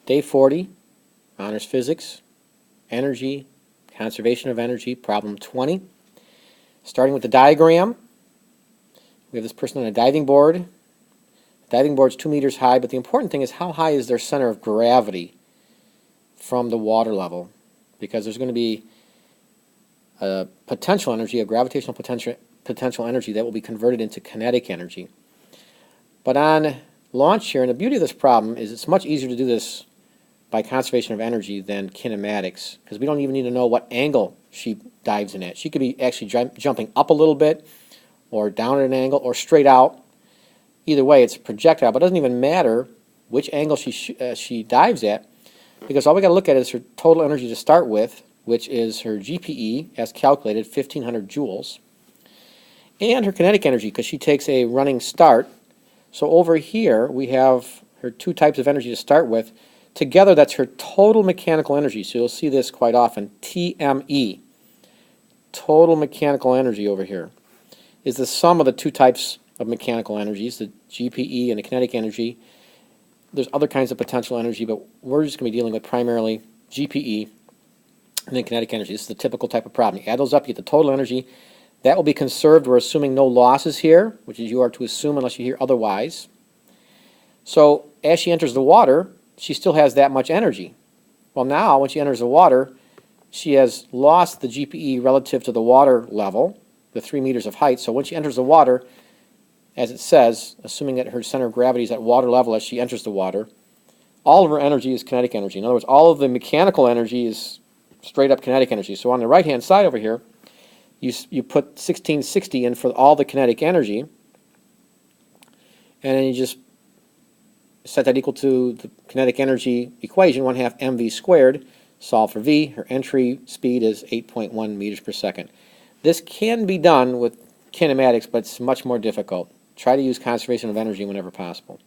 Day 40, Honors Physics, Energy, Conservation of Energy, Problem 20. Starting with the diagram, we have this person on a diving board. The diving board's 2 meters high, but the important thing is how high is their center of gravity from the water level, because there's going to be a potential energy, a gravitational potential energy that will be converted into kinetic energy. But on launch here, and the beauty of this problem is it's much easier to do this by conservation of energy than kinematics, because we don't even need to know what angle she dives in at. She could be actually jumping up a little bit, or down at an angle, or straight out. Either way, it's a projectile, but it doesn't even matter which angle she dives at, because all we got to look at is her total energy to start with, which is her GPE, as calculated, 1,500 joules, and her kinetic energy, because she takes a running start. So over here, we have her two types of energy to start with. Together, that's her total mechanical energy. So you'll see this quite often, TME. Total mechanical energy over here is the sum of the two types of mechanical energies, the GPE and the kinetic energy. There's other kinds of potential energy, but we're just going to be dealing with primarily GPE and then kinetic energy. This is the typical type of problem. You add those up, you get the total energy. That will be conserved. We're assuming no losses here, which is you are to assume unless you hear otherwise. So as she enters the water, she still has that much energy. Well, now when she enters the water, she has lost the GPE relative to the water level, the 3 meters of height. So when she enters the water, as it says, assuming that her center of gravity is at water level as she enters the water, all of her energy is kinetic energy. In other words, all of the mechanical energy is straight up kinetic energy. So on the right-hand side over here, you put 1660 in for all the kinetic energy, and then you just set that equal to the kinetic energy equation, 1/2 mv squared. Solve for v. Her entry speed is 8.1 meters per second. This can be done with kinematics, but it's much more difficult. Try to use conservation of energy whenever possible.